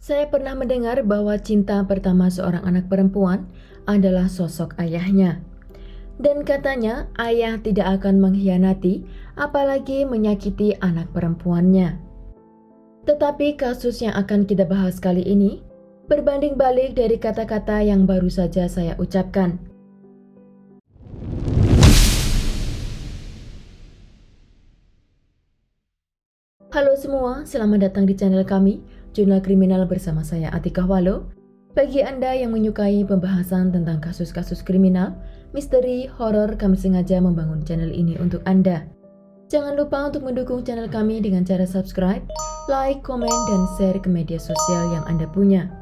Saya pernah mendengar bahwa cinta pertama seorang anak perempuan adalah sosok ayahnya. Dan katanya ayah tidak akan mengkhianati, apalagi menyakiti anak perempuannya. Tetapi kasus yang akan kita bahas kali ini berbanding balik dari kata-kata yang baru saja saya ucapkan. Halo semua, selamat datang di channel kami, Jurnal Kriminal bersama saya Atika Walo. Bagi Anda yang menyukai pembahasan tentang kasus-kasus kriminal, misteri, horor, kami sengaja membangun channel ini untuk Anda. Jangan lupa untuk mendukung channel kami dengan cara subscribe, like, komen, dan share ke media sosial yang Anda punya.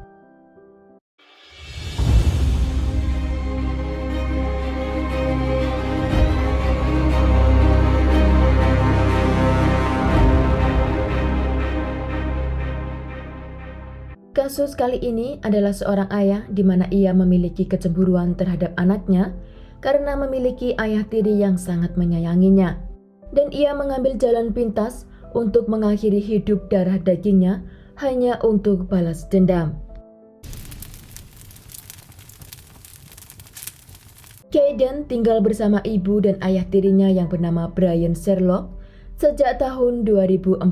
Kasus kali ini adalah seorang ayah di mana ia memiliki kecemburuan terhadap anaknya karena memiliki ayah tiri yang sangat menyayanginya. Dan ia mengambil jalan pintas untuk mengakhiri hidup darah dagingnya hanya untuk balas dendam. Kayden tinggal bersama ibu dan ayah tirinya yang bernama Brian Sherlock sejak tahun 2014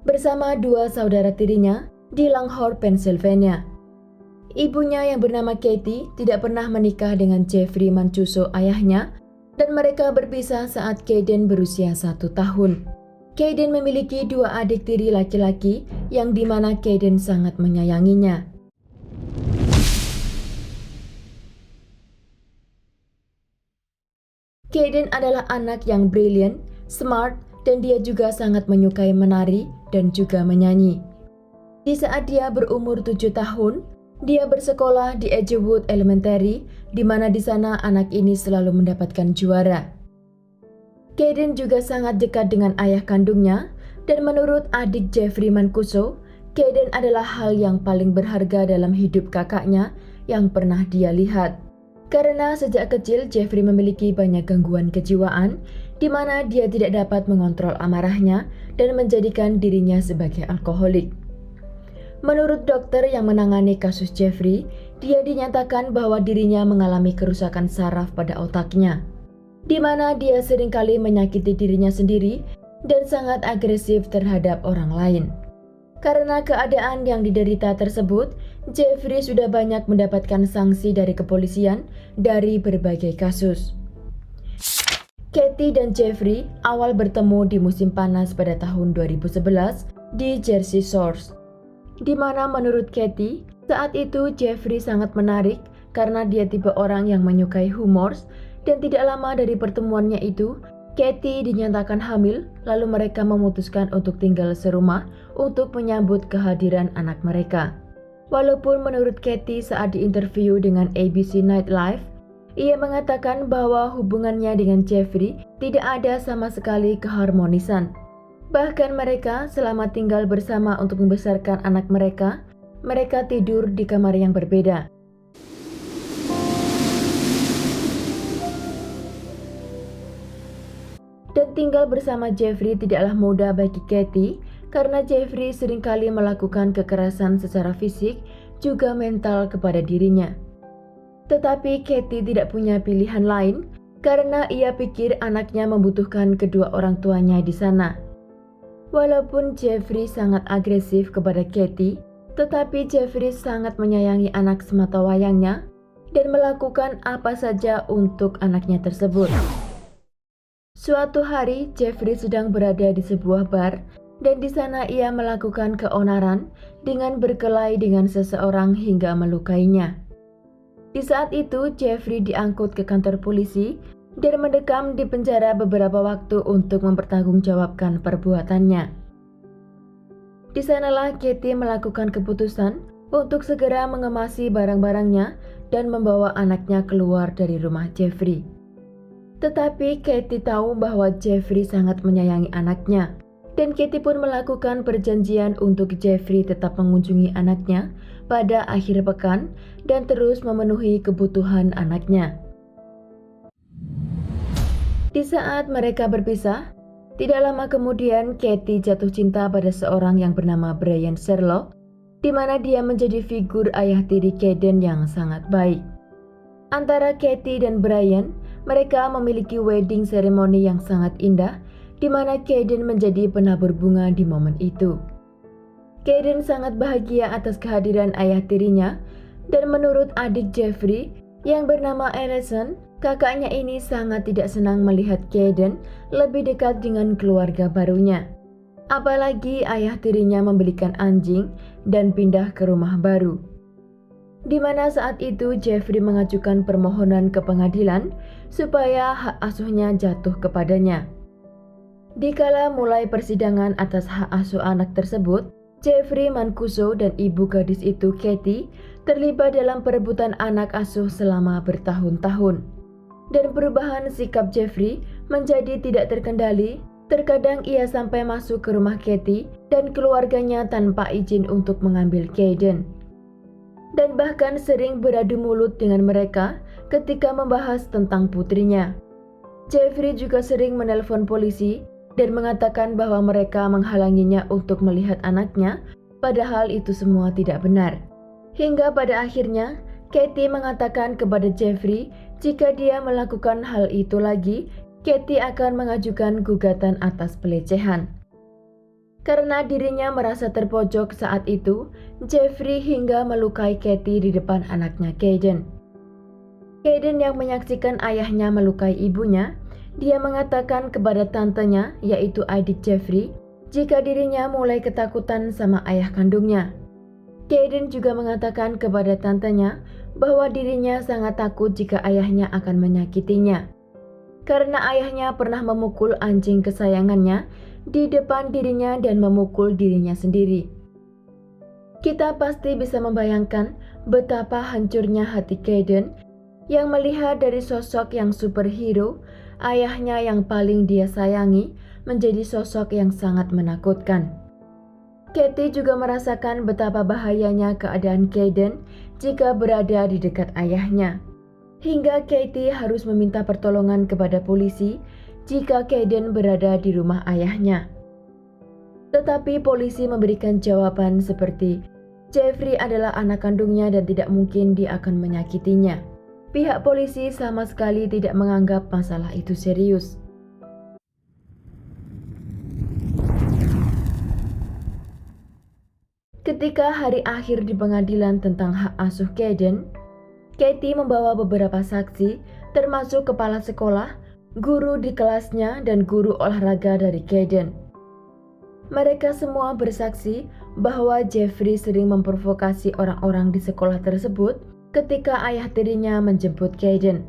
bersama dua saudara tirinya di Langhorne, Pennsylvania. Ibunya yang bernama Katie tidak pernah menikah dengan Jeffrey Mancuso ayahnya dan mereka berpisah saat Kayden berusia 1 tahun. Kayden memiliki dua adik tiri laki-laki yang dimana Kayden sangat menyayanginya. Kayden adalah anak yang brilian, smart, dan dia juga sangat menyukai menari dan juga menyanyi. Di saat dia berumur 7 tahun, dia bersekolah di Edgewood Elementary, di mana di sana anak ini selalu mendapatkan juara. Kayden juga sangat dekat dengan ayah kandungnya, dan menurut adik Jeffrey Mancuso, Kayden adalah hal yang paling berharga dalam hidup kakaknya yang pernah dia lihat. Karena sejak kecil Jeffrey memiliki banyak gangguan kejiwaan, di mana dia tidak dapat mengontrol amarahnya dan menjadikan dirinya sebagai alkoholik. Menurut dokter yang menangani kasus Jeffrey, dia dinyatakan bahwa dirinya mengalami kerusakan saraf pada otaknya, di mana dia seringkali menyakiti dirinya sendiri dan sangat agresif terhadap orang lain. Karena keadaan yang diderita tersebut, Jeffrey sudah banyak mendapatkan sanksi dari kepolisian dari berbagai kasus. Katie dan Jeffrey awal bertemu di musim panas pada tahun 2011 di Jersey Shore, di mana menurut Katie, saat itu Jeffrey sangat menarik karena dia tipe orang yang menyukai humor, dan tidak lama dari pertemuannya itu, Katie dinyatakan hamil, lalu mereka memutuskan untuk tinggal serumah untuk menyambut kehadiran anak mereka. Walaupun menurut Katie saat diinterview dengan ABC Nightlife, ia mengatakan bahwa hubungannya dengan Jeffrey tidak ada sama sekali keharmonisan. Bahkan mereka selama tinggal bersama untuk membesarkan anak mereka tidur di kamar yang berbeda. Dan tinggal bersama Jeffrey tidaklah mudah bagi Katie karena Jeffrey seringkali melakukan kekerasan secara fisik juga mental kepada dirinya. Tetapi Katie tidak punya pilihan lain karena ia pikir anaknya membutuhkan kedua orang tuanya di sana. Walaupun Jeffrey sangat agresif kepada Katie, tetapi Jeffrey sangat menyayangi anak sematawayangnya dan melakukan apa saja untuk anaknya tersebut. Suatu hari, Jeffrey sedang berada di sebuah bar dan di sana ia melakukan keonaran dengan berkelahi dengan seseorang hingga melukainya. Di saat itu, Jeffrey diangkut ke kantor polisi dan mendekam di penjara beberapa waktu untuk mempertanggungjawabkan perbuatannya. Di sanalah Katie melakukan keputusan untuk segera mengemasi barang-barangnya dan membawa anaknya keluar dari rumah Jeffrey. Tetapi Katie tahu bahwa Jeffrey sangat menyayangi anaknya, dan Katie pun melakukan perjanjian untuk Jeffrey tetap mengunjungi anaknya pada akhir pekan dan terus memenuhi kebutuhan anaknya. Di saat mereka berpisah, tidak lama kemudian Katie jatuh cinta pada seorang yang bernama Brian Sherlock di mana dia menjadi figur ayah tiri Kayden yang sangat baik. Antara Katie dan Brian, mereka memiliki wedding ceremony yang sangat indah, di mana Kayden menjadi penabur bunga di momen itu. Kayden sangat bahagia atas kehadiran ayah tirinya, dan menurut adik Jeffrey yang bernama Allison, kakaknya ini sangat tidak senang melihat Kayden lebih dekat dengan keluarga barunya. Apalagi ayah tirinya membelikan anjing dan pindah ke rumah baru. Di mana saat itu Jeffrey mengajukan permohonan ke pengadilan supaya hak asuhnya jatuh kepadanya. Dikala mulai persidangan atas hak asuh anak tersebut, Jeffrey Mancuso dan ibu gadis itu Katie terlibat dalam perebutan anak asuh selama bertahun-tahun. Dan perubahan sikap Jeffrey menjadi tidak terkendali. Terkadang ia sampai masuk ke rumah Katie dan keluarganya tanpa izin untuk mengambil Kayden. Dan bahkan sering beradu mulut dengan mereka ketika membahas tentang putrinya. Jeffrey juga sering menelpon polisi dan mengatakan bahwa mereka menghalanginya untuk melihat anaknya, padahal itu semua tidak benar. Hingga pada akhirnya, Katie mengatakan kepada Jeffrey jika dia melakukan hal itu lagi, Katie akan mengajukan gugatan atas pelecehan. Karena dirinya merasa terpojok saat itu, Jeffrey hingga melukai Katie di depan anaknya Kayden. Kayden yang menyaksikan ayahnya melukai ibunya, dia mengatakan kepada tantenya, yaitu adik Jeffrey, jika dirinya mulai ketakutan sama ayah kandungnya. Kayden juga mengatakan kepada tantenya bahwa dirinya sangat takut jika ayahnya akan menyakitinya. Karena ayahnya pernah memukul anjing kesayangannya di depan dirinya dan memukul dirinya sendiri. Kita pasti bisa membayangkan betapa hancurnya hati Kayden yang melihat dari sosok yang superhero, ayahnya yang paling dia sayangi, menjadi sosok yang sangat menakutkan. Katie juga merasakan betapa bahayanya keadaan Kayden jika berada di dekat ayahnya. Hingga Katie harus meminta pertolongan kepada polisi jika Kayden berada di rumah ayahnya. Tetapi polisi memberikan jawaban seperti Jeffrey adalah anak kandungnya dan tidak mungkin dia akan menyakitinya. Pihak polisi sama sekali tidak menganggap masalah itu serius. Ketika hari akhir di pengadilan tentang hak asuh Kayden, Katie membawa beberapa saksi, termasuk kepala sekolah, guru di kelasnya, dan guru olahraga dari Kayden. Mereka semua bersaksi bahwa Jeffrey sering memprovokasi orang-orang di sekolah tersebut ketika ayah tirinya menjemput Kayden.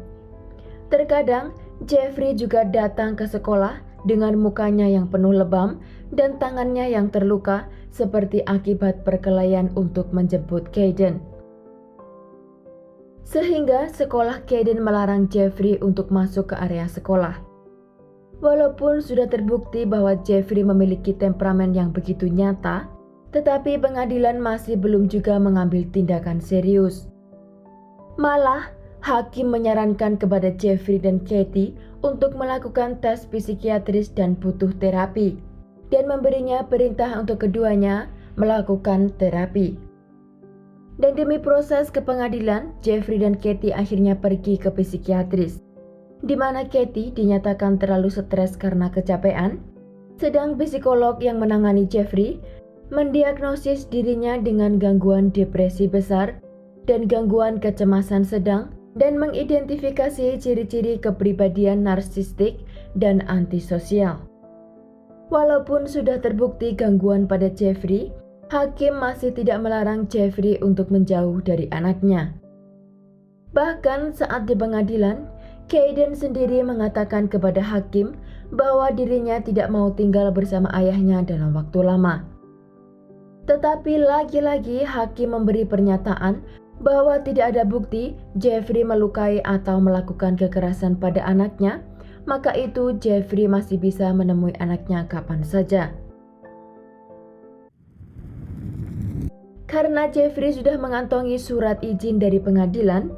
Terkadang, Jeffrey juga datang ke sekolah dengan mukanya yang penuh lebam dan tangannya yang terluka seperti akibat perkelahian untuk menjemput Kayden. Sehingga sekolah Kayden melarang Jeffrey untuk masuk ke area sekolah. Walaupun sudah terbukti bahwa Jeffrey memiliki temperamen yang begitu nyata, tetapi pengadilan masih belum juga mengambil tindakan serius. Malah, hakim menyarankan kepada Jeffrey dan Katie untuk melakukan tes psikiatris dan butuh terapi, dan memberinya perintah untuk keduanya melakukan terapi. Dan demi proses ke pengadilan, Jeffrey dan Katie akhirnya pergi ke psikiatris, di mana Katie dinyatakan terlalu stres karena kecapean, sedang psikolog yang menangani Jeffrey mendiagnosis dirinya dengan gangguan depresi besar dan gangguan kecemasan sedang dan mengidentifikasi ciri-ciri kepribadian narsistik dan antisosial. Walaupun sudah terbukti gangguan pada Jeffrey, hakim masih tidak melarang Jeffrey untuk menjauh dari anaknya. Bahkan saat di pengadilan, Kayden sendiri mengatakan kepada hakim bahwa dirinya tidak mau tinggal bersama ayahnya dalam waktu lama. Tetapi lagi-lagi hakim memberi pernyataan bahwa tidak ada bukti Jeffrey melukai atau melakukan kekerasan pada anaknya, maka itu Jeffrey masih bisa menemui anaknya kapan saja. Karena Jeffrey sudah mengantongi surat izin dari pengadilan,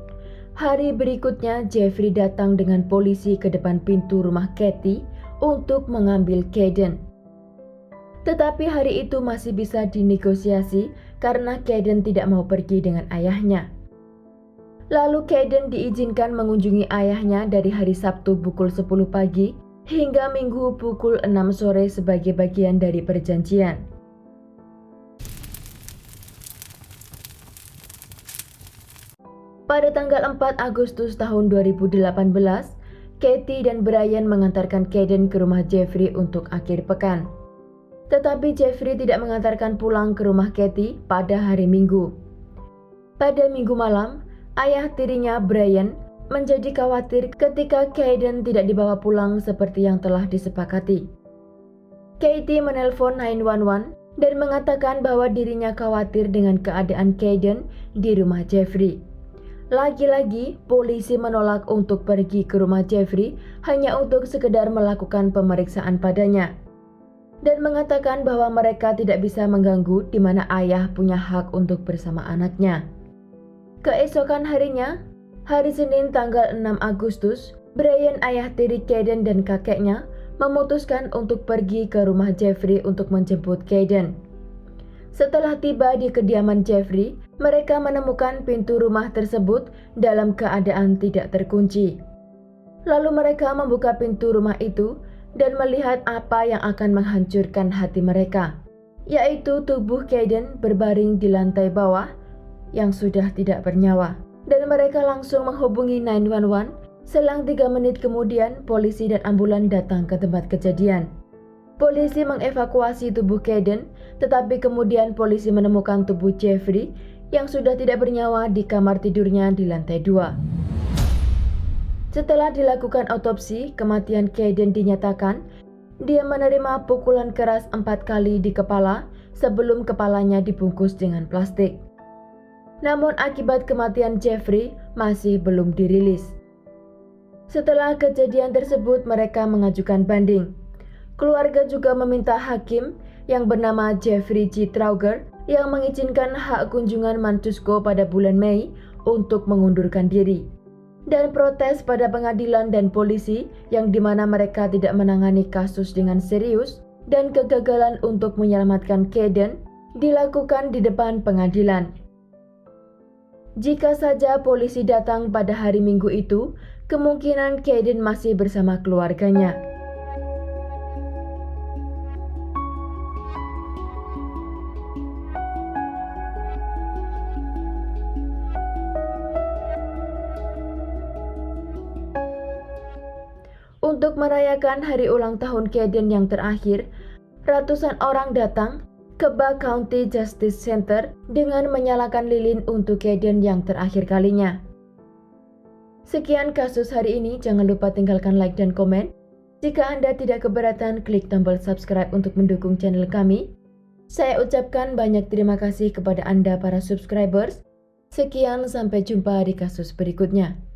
hari berikutnya Jeffrey datang dengan polisi ke depan pintu rumah Katie untuk mengambil Kayden. Tetapi hari itu masih bisa dinegosiasi karena Kayden tidak mau pergi dengan ayahnya. Lalu Kayden diizinkan mengunjungi ayahnya dari hari Sabtu pukul 10 pagi hingga Minggu pukul 6 sore sebagai bagian dari perjanjian. Pada tanggal 4 Agustus tahun 2018, Katie dan Brian mengantarkan Kayden ke rumah Jeffrey untuk akhir pekan. Tetapi Jeffrey tidak mengantarkan pulang ke rumah Katie pada hari Minggu. Pada Minggu malam, ayah tirinya Brian menjadi khawatir ketika Kayden tidak dibawa pulang seperti yang telah disepakati. Katie menelpon 911 dan mengatakan bahwa dirinya khawatir dengan keadaan Kayden di rumah Jeffrey. Lagi-lagi, polisi menolak untuk pergi ke rumah Jeffrey hanya untuk sekedar melakukan pemeriksaan padanya dan mengatakan bahwa mereka tidak bisa mengganggu di mana ayah punya hak untuk bersama anaknya. Keesokan harinya, hari Senin tanggal 6 Agustus, Brian, ayah tiri Kayden dan kakeknya memutuskan untuk pergi ke rumah Jeffrey untuk menjemput Kayden. Setelah tiba di kediaman Jeffrey, mereka menemukan pintu rumah tersebut dalam keadaan tidak terkunci. Lalu mereka membuka pintu rumah itu dan melihat apa yang akan menghancurkan hati mereka, yaitu tubuh Kayden berbaring di lantai bawah yang sudah tidak bernyawa. Dan mereka langsung menghubungi 911. Selang 3 menit kemudian, polisi dan ambulan datang ke tempat kejadian. Polisi mengevakuasi tubuh Kayden, tetapi kemudian polisi menemukan tubuh Jeffrey yang sudah tidak bernyawa di kamar tidurnya di lantai 2. Setelah dilakukan otopsi, kematian Kayden dinyatakan dia menerima pukulan keras 4 kali di kepala sebelum kepalanya dibungkus dengan plastik. Namun akibat kematian Jeffrey masih belum dirilis. Setelah kejadian tersebut, mereka mengajukan banding. Keluarga juga meminta hakim yang bernama Jeffrey G. Trauger yang mengizinkan hak kunjungan Mancuso pada bulan Mei untuk mengundurkan diri, dan protes pada pengadilan dan polisi yang dimana mereka tidak menangani kasus dengan serius dan kegagalan untuk menyelamatkan Kayden dilakukan di depan pengadilan. Jika saja polisi datang pada hari Minggu itu, kemungkinan Kayden masih bersama keluarganya. Untuk merayakan hari ulang tahun Kayden yang terakhir, ratusan orang datang ke Buck County Justice Center dengan menyalakan lilin untuk Kayden yang terakhir kalinya. Sekian kasus hari ini, jangan lupa tinggalkan like dan komen. Jika Anda tidak keberatan, klik tombol subscribe untuk mendukung channel kami. Saya ucapkan banyak terima kasih kepada Anda para subscribers. Sekian, sampai jumpa di kasus berikutnya.